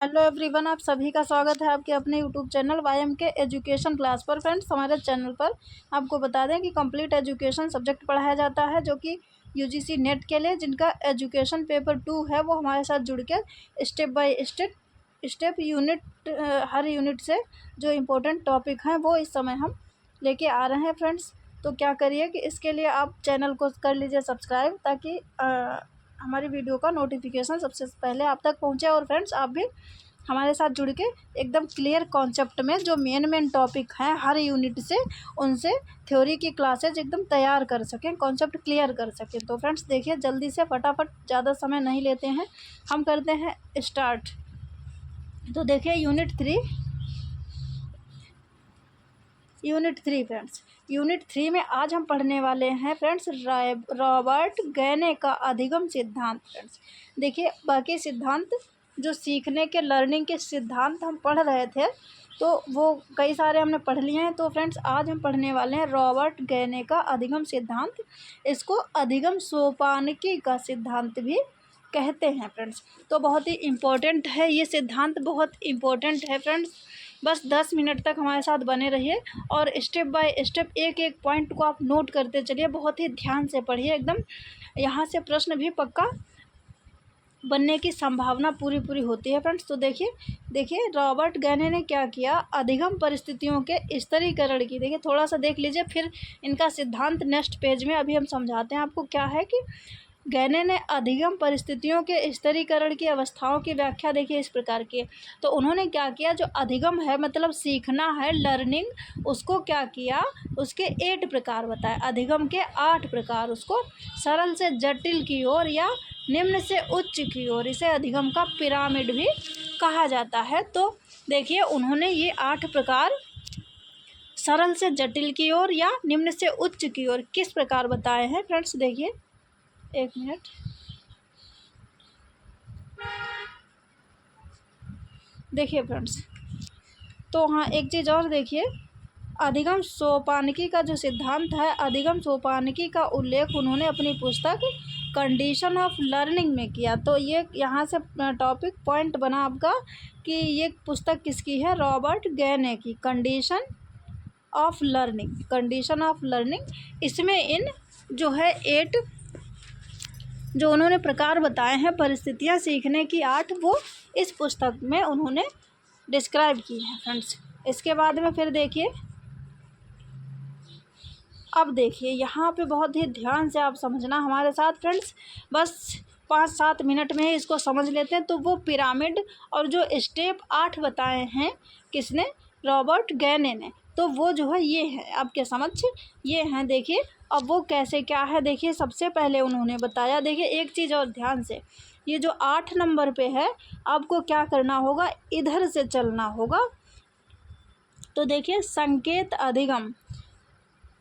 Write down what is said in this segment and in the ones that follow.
Hello everyone, आप सभी का स्वागत है आपके अपने यूट्यूब चैनल वाईएम के एजुकेशन क्लास पर। फ्रेंड्स, हमारे चैनल पर आपको बता दें कि कंप्लीट एजुकेशन सब्जेक्ट पढ़ाया जाता है, जो कि यूजीसी नेट के लिए जिनका एजुकेशन पेपर 2 है वो हमारे साथ जुड़ के step by step unit her unit से जो इम्पोर्टेंट टॉपिक हैं वो इस समय हम लेके आ रहे हैं। फ्रेंड्स, तो क्या करिए कि इसके लिए आप चैनल को कर लीजिए सब्सक्राइब, ताकि हमारी वीडियो का नोटिफिकेशन सबसे पहले आप तक पहुंचे। और फ्रेंड्स, आप भी हमारे साथ जुड़ के एकदम क्लियर कॉन्सेप्ट में जो मेन टॉपिक हैं हर यूनिट से, उनसे थ्योरी की क्लासेज एकदम तैयार कर सकें, कॉन्सेप्ट क्लियर कर सकें। तो फ्रेंड्स देखिए, जल्दी से फटाफट, ज़्यादा समय नहीं लेते हैं, हम करते हैं स्टार्ट। तो देखिए यूनिट थ्री फ्रेंड्स, यूनिट 3 में आज हम पढ़ने वाले हैं फ्रेंड्स रॉबर्ट गैने का अधिगम सिद्धांत। फ्रेंड्स देखिए, बाकी सिद्धांत जो सीखने के लर्निंग के सिद्धांत हम पढ़ रहे थे तो वो कई सारे हमने पढ़ लिए हैं। तो फ्रेंड्स आज हम पढ़ने वाले हैं रॉबर्ट गैने का अधिगम सिद्धांत। इसको अधिगम सोपानकी का सिद्धांत भी कहते हैं। फ्रेंड्स तो बहुत ही इम्पोर्टेंट है ये सिद्धांत, बहुत इम्पोर्टेंट है फ्रेंड्स। बस 10 मिनट तक हमारे साथ बने रहिए और स्टेप बाय स्टेप एक एक पॉइंट को आप नोट करते चलिए, बहुत ही ध्यान से पढ़िए एकदम। यहाँ से प्रश्न भी पक्का बनने की संभावना पूरी होती है। फ्रेंड्स तो देखिए रॉबर्ट गैने ने क्या किया, अधिगम परिस्थितियों के स्तरीकरण की। देखिए थोड़ा सा देख लीजिए, फिर इनका सिद्धांत नेक्स्ट पेज में अभी हम समझाते हैं आपको। क्या है कि गैने ने अधिगम परिस्थितियों के स्तरीकरण की अवस्थाओं की व्याख्या देखिए इस प्रकार की। तो उन्होंने क्या किया, जो अधिगम है मतलब सीखना है, लर्निंग, उसको क्या किया, उसके 8 प्रकार बताए, अधिगम के 8 प्रकार। उसको सरल से जटिल की ओर या निम्न से उच्च की ओर, इसे अधिगम का पिरामिड भी कहा जाता है। तो देखिए उन्होंने ये 8 प्रकार सरल से जटिल की ओर या निम्न से उच्च की ओर किस प्रकार बताए हैं। फ्रेंड्स देखिए, एक मिनट, देखिए फ्रेंड्स, तो हाँ एक चीज़ और देखिए, अधिगम सोपानकी का जो सिद्धांत है, अधिगम सोपानकी का उल्लेख उन्होंने अपनी पुस्तक कंडीशन ऑफ लर्निंग में किया। तो ये यहाँ से टॉपिक पॉइंट बना आपका कि ये पुस्तक किसकी है, रॉबर्ट गैने की, कंडीशन ऑफ लर्निंग। इसमें इन जो है 8 जो उन्होंने प्रकार बताए हैं, परिस्थितियाँ सीखने की 8, वो इस पुस्तक में उन्होंने डिस्क्राइब की है। फ्रेंड्स इसके बाद में फिर देखिए, अब देखिए यहाँ पे बहुत ही ध्यान से आप समझना हमारे साथ। फ्रेंड्स बस 5-7 मिनट में ही इसको समझ लेते हैं। तो वो पिरामिड और जो स्टेप 8 बताए हैं किसने, रॉबर्ट गैने ने, तो वो जो है ये है आपके समक्ष, ये हैं। देखिए अब वो कैसे क्या है, देखिए सबसे पहले उन्होंने बताया, देखिए एक चीज़ और ध्यान से, ये जो 8 नंबर पे है, आपको क्या करना होगा, इधर से चलना होगा। तो देखिए संकेत अधिगम,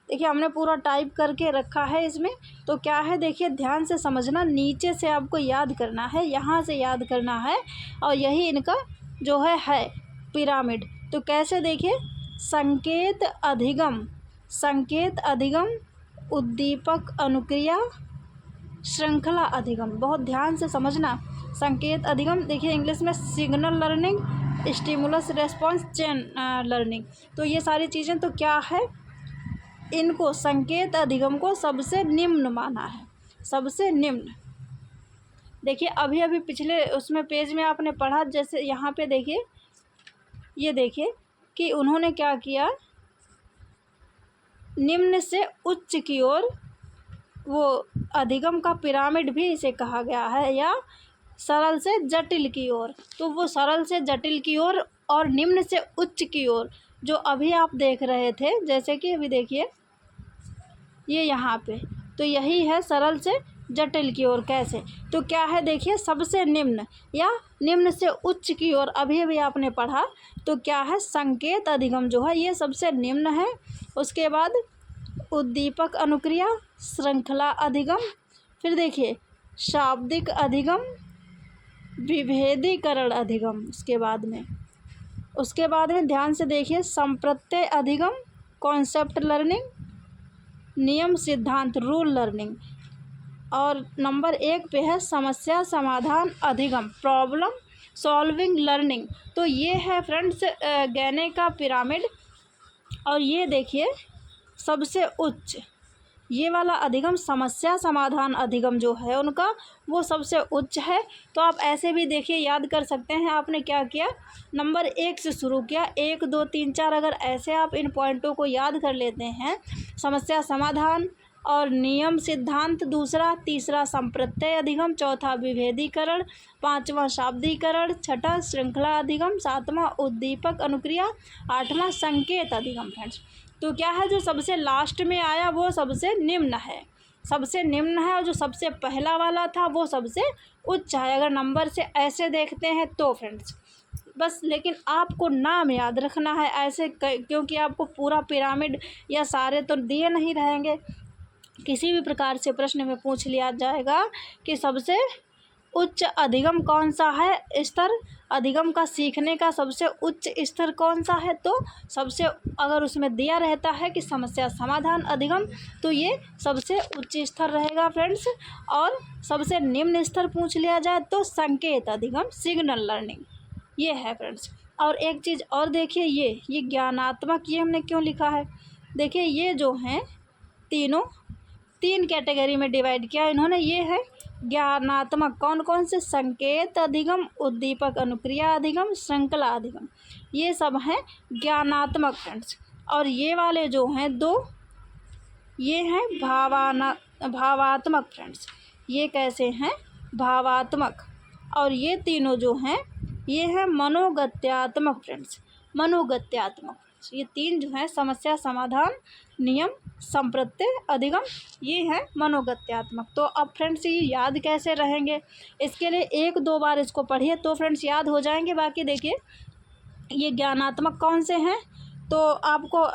देखिए हमने पूरा टाइप करके रखा है इसमें। तो क्या है, देखिए ध्यान से समझना, नीचे से आपको याद करना है, यहाँ से याद करना है, और यही इनका जो है पिरामिड। तो कैसे, देखिए संकेत अधिगम, उद्दीपक अनुक्रिया, श्रृंखला अधिगम, बहुत ध्यान से समझना। संकेत अधिगम देखिए इंग्लिश में signal learning, stimulus response chain learning. तो ये सारी चीज़ें, तो क्या है, इनको संकेत अधिगम को सबसे निम्न माना है, सबसे निम्न। देखिए अभी पिछले उसमें पेज में आपने पढ़ा, जैसे यहाँ पे देखिए, ये देखिए कि उन्होंने क्या किया, निम्न से उच्च की ओर, वो अधिगम का पिरामिड भी इसे कहा गया है, या सरल से जटिल की ओर। तो वो सरल से जटिल की ओर और निम्न से उच्च की ओर जो अभी आप देख रहे थे, जैसे कि अभी देखिए ये यहाँ पे, तो यही है सरल से जटिल की ओर। कैसे, तो क्या है, देखिए सबसे निम्न या निम्न से उच्च की ओर अभी आपने पढ़ा। तो क्या है, संकेत अधिगम जो है ये सबसे निम्न है। उसके बाद उद्दीपक अनुक्रिया, श्रृंखला अधिगम, फिर देखिए शाब्दिक अधिगम, विभेदीकरण अधिगम, उसके बाद में ध्यान से देखिए संप्रत्यय अधिगम, कॉन्सेप्ट लर्निंग, नियम सिद्धांत रूल लर्निंग, और नंबर 1 पे है समस्या समाधान अधिगम, प्रॉब्लम सॉल्विंग लर्निंग। तो ये है फ्रेंड्स गहने का पिरामिड। और ये देखिए सबसे उच्च ये वाला अधिगम समस्या समाधान अधिगम जो है उनका वो सबसे उच्च है। तो आप ऐसे भी देखिए याद कर सकते हैं। आपने क्या किया, नंबर 1 से शुरू किया, 1 2 3 4, अगर ऐसे आप इन पॉइंटों को याद कर लेते हैं, समस्या समाधान और नियम सिद्धांत दूसरा, तीसरा संप्रत्यय अधिगम, चौथा विभेदीकरण, पांचवा शाब्दीकरण, छठा श्रृंखला अधिगम, सातवां उद्दीपक अनुक्रिया, आठवां संकेत अधिगम। फ्रेंड्स तो क्या है, जो सबसे लास्ट में आया वो सबसे निम्न है, सबसे निम्न है, और जो सबसे पहला वाला था वो सबसे उच्च है, अगर नंबर से ऐसे देखते हैं तो फ्रेंड्स बस। लेकिन आपको नाम याद रखना है ऐसे, क्योंकि आपको पूरा पिरामिड या सारे तो दिए नहीं रहेंगे। किसी भी प्रकार से प्रश्न में पूछ लिया जाएगा कि सबसे उच्च अधिगम कौन सा है, स्तर अधिगम का सीखने का सबसे उच्च स्तर कौन सा है, तो सबसे, अगर उसमें दिया रहता है कि समस्या समाधान अधिगम, तो ये सबसे उच्च स्तर रहेगा फ्रेंड्स। और सबसे निम्न स्तर पूछ लिया जाए तो संकेत अधिगम, सिग्नल लर्निंग, ये है फ्रेंड्स। और एक चीज़ और देखिए, ये ज्ञानात्मक, ये हमने क्यों लिखा है, देखिए ये जो हैं तीनों 3 कैटेगरी में डिवाइड किया इन्होंने। ये है ज्ञानात्मक, कौन कौन से, संकेत अधिगम, उद्दीपक अनुक्रिया अधिगम, श्रृंखला अधिगम, ये सब हैं ज्ञानात्मक फ्रेंड्स। और ये वाले जो हैं 2, ये हैं भावात्मक फ्रेंड्स। ये कैसे हैं, भावात्मक। और ये तीनों जो हैं ये हैं मनोगत्यात्मक फ्रेंड्स, मनोगत्यात्मक। ये 3 जो हैं समस्या समाधान, नियम, संप्रत्यय अधिगम, ये है मनोगत्यात्मक। तो अब फ्रेंड्स ये याद कैसे रहेंगे, इसके लिए 1-2 बार इसको पढ़िए तो फ्रेंड्स याद हो जाएंगे। बाकी देखिए ये ज्ञानात्मक कौन से हैं, तो आपको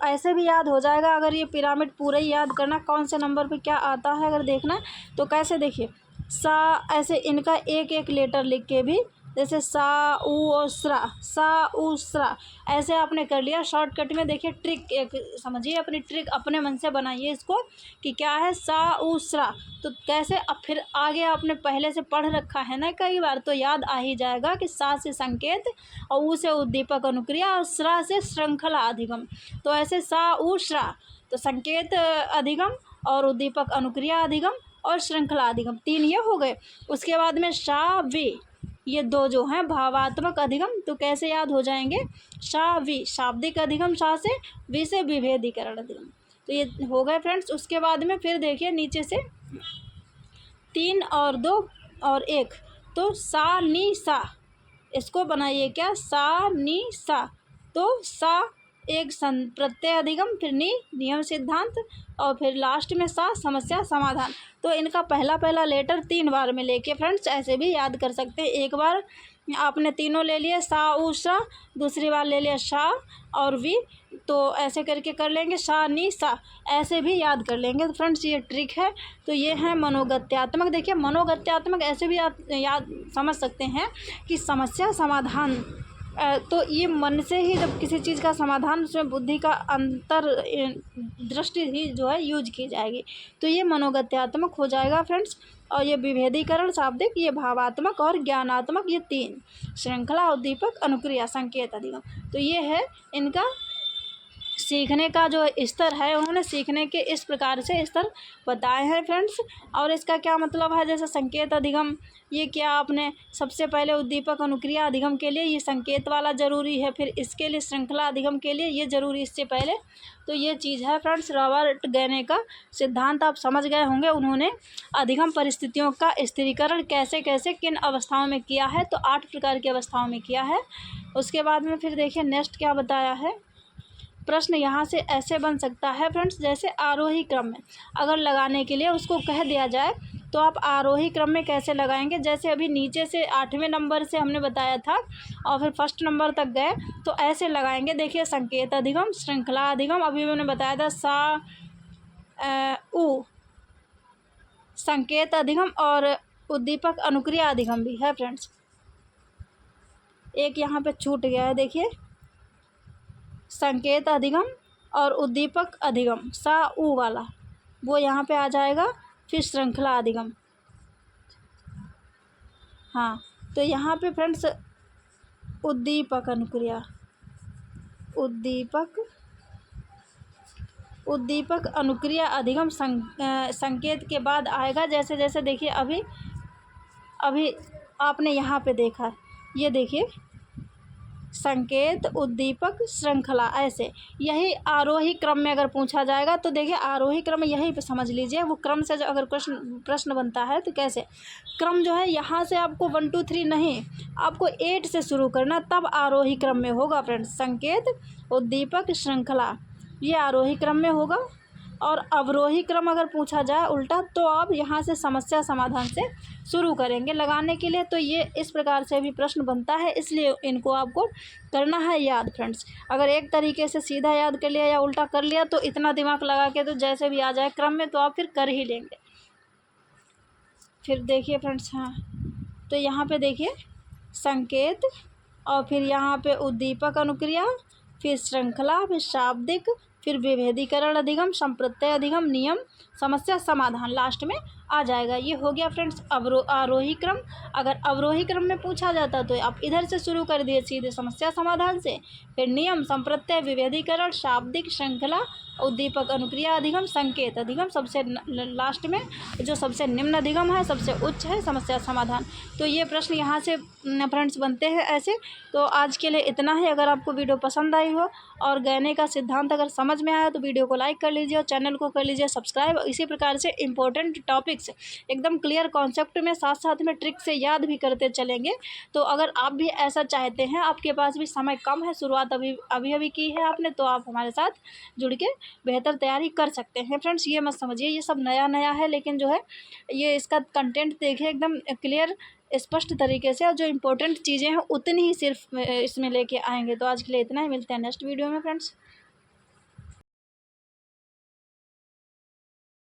ऐसे भी याद हो जाएगा। अगर ये पिरामिड पूरा ही याद करना कौन से नंबर पे क्या आता है अगर देखना, तो कैसे देखिए, सा, ऐसे इनका एक एक लेटर लिख के भी, जैसे सा उ और स्रा, सा उ स्रा, ऐसे आपने कर लिया शॉर्टकट में। देखिए ट्रिक एक समझिए, अपनी ट्रिक अपने मन से बनाइए इसको कि क्या है सा उ स्रा, तो कैसे। अब फिर आगे आपने पहले से पढ़ रखा है ना कई बार, तो याद आ ही जाएगा कि सा से संकेत और उ से उद्दीपक अनुक्रिया और स्रा से श्रृंखला अधिगम। तो ऐसे सा उ स्रा, तो संकेत अधिगम और उद्दीपक अनुक्रिया अधिगम और श्रृंखला अधिगम, 3 ये हो गए। उसके बाद में शा वे, ये 2 जो हैं भावात्मक अधिगम, तो कैसे याद हो जाएंगे, शा वी शाब्दिक अधिगम, शा से, वी से विभेदीकरण अधिगम। तो ये हो गए फ्रेंड्स। उसके बाद में फिर देखिए नीचे से 3 और 2 और 1, तो सा नी सा, इसको बनाइए क्या, सा नी सा, तो सा एक प्रत्यय अधिगम, फिर नी नियम सिद्धांत, और फिर लास्ट में सा समस्या समाधान। तो इनका पहला पहला लेटर 3 बार में लेके फ्रेंड्स ऐसे भी याद कर सकते हैं। एक बार आपने तीनों ले लिए सा उ सा, दूसरी बार ले लिया शा और वी, तो ऐसे करके कर लेंगे शा नी सा, ऐसे भी याद कर लेंगे। तो फ्रेंड्स ये ट्रिक है। तो ये है मनोगत्यात्मक। देखिए मनोगत्यात्मक ऐसे भी आप याद समझ सकते हैं कि समस्या समाधान, तो ये मन से ही जब किसी चीज़ का समाधान, उसमें बुद्धि का अंतर दृष्टि ही जो है यूज की जाएगी, तो ये मनोगत्यात्मक हो जाएगा फ्रेंड्स। और ये विभेदीकरण शाब्दिक, ये भावात्मक और ज्ञानात्मक, ये 3 श्रृंखला उद्दीपक अनुक्रिया संकेत अधिगम। तो ये है इनका सीखने का जो स्तर है, उन्होंने सीखने के इस प्रकार से स्तर बताए हैं फ्रेंड्स। और इसका क्या मतलब है, जैसे संकेत अधिगम, ये क्या आपने सबसे पहले उद्दीपक अनुक्रिया अधिगम के लिए ये संकेत वाला ज़रूरी है, फिर इसके लिए श्रृंखला अधिगम के लिए ये ज़रूरी इससे पहले। तो ये चीज़ है फ्रेंड्स। रॉबर्ट गैने का सिद्धांत आप समझ गए होंगे, उन्होंने अधिगम परिस्थितियों का स्थिरीकरण कैसे कैसे किन अवस्थाओं में किया है, तो 8 प्रकार की अवस्थाओं में किया है। उसके बाद में फिर देखिए नेक्स्ट क्या बताया है। प्रश्न यहाँ से ऐसे बन सकता है फ्रेंड्स, जैसे आरोही क्रम में अगर लगाने के लिए उसको कह दिया जाए तो आप आरोही क्रम में कैसे लगाएंगे। जैसे अभी नीचे से 8वें नंबर से हमने बताया था और फिर फर्स्ट नंबर तक गए, तो ऐसे लगाएंगे। देखिए संकेत अधिगम, श्रृंखला अधिगम, अभी मैंने बताया था सा उ, संकेत अधिगम और उद्दीपक अनुक्रिया अधिगम भी है फ्रेंड्स। एक यहाँ पे छूट गया है, देखिए संकेत अधिगम और उद्दीपक अधिगम, सा उ वाला वो यहाँ पे आ जाएगा। फिर श्रृंखला अधिगम, हाँ तो यहाँ पे फ्रेंड्स उद्दीपक अनुक्रिया, उद्दीपक अनुक्रिया अधिगम संकेत के बाद आएगा। जैसे जैसे देखिए अभी आपने यहाँ पे देखा, ये देखिए संकेत, उद्दीपक, श्रृंखला, ऐसे यही आरोही क्रम में अगर पूछा जाएगा तो देखिए आरोही क्रम यहीं पे समझ लीजिए। वो क्रम से जो अगर प्रश्न बनता है तो कैसे क्रम जो है, यहाँ से आपको 1 2 3 नहीं, आपको 8 से शुरू करना, तब आरोही क्रम में होगा फ्रेंड्स। संकेत, उद्दीपक, श्रृंखला, ये आरोही क्रम में होगा। और अवरोही क्रम अगर पूछा जाए उल्टा, तो आप यहाँ से समस्या समाधान से शुरू करेंगे लगाने के लिए। तो ये इस प्रकार से भी प्रश्न बनता है, इसलिए इनको आपको करना है याद फ्रेंड्स। अगर एक तरीके से सीधा याद कर लिया या उल्टा कर लिया तो इतना दिमाग लगा के तो जैसे भी आ जाए क्रम में तो आप फिर कर ही लेंगे। फिर देखिए फ्रेंड्स, हाँ तो यहाँ पे देखिए संकेत, और फिर यहाँ पे उद्दीपक अनुक्रिया, फिर श्रृंखला, फिर शाब्दिक, फिर विभेदीकरण अधिगम, संप्रत्यय अधिगम, नियम, समस्या समाधान लास्ट में आ जाएगा। ये हो गया फ्रेंड्स आरोही क्रम। अगर अवरोही क्रम में पूछा जाता तो आप इधर से शुरू कर दिए सीधे समस्या समाधान से, फिर नियम, संप्रत्यय, विभेदीकरण, शाब्दिक, श्रृंखला, उद्दीपक अनुक्रिया अधिगम, संकेत अधिगम, सबसे लास्ट में जो सबसे निम्न अधिगम है, सबसे उच्च है समस्या समाधान। तो ये प्रश्न यहाँ से फ्रेंड्स बनते हैं ऐसे। तो आज के लिए इतना ही। अगर आपको वीडियो पसंद आई हो और गहने का सिद्धांत अगर समझ में आया तो वीडियो को लाइक कर लीजिए और चैनल को कर लीजिए सब्सक्राइब। इसी प्रकार से इंपॉर्टेंट टॉपिक्स एकदम क्लियर कॉन्सेप्ट में साथ साथ में ट्रिक से याद भी करते चलेंगे। तो अगर आप भी ऐसा चाहते हैं, आपके पास भी समय कम है, शुरुआत अभी की है आपने, तो आप हमारे साथ जुड़ के बेहतर तैयारी कर सकते हैं फ्रेंड्स। ये मत समझिए ये सब नया है, लेकिन जो है ये इसका कंटेंट देखिए एकदम क्लियर स्पष्ट तरीके से, और जो इम्पोर्टेंट चीज़ें हैं उतनी ही सिर्फ इसमें लेके आएंगे। तो आज के लिए इतना ही, मिलते हैं नेक्स्ट वीडियो में फ्रेंड्स।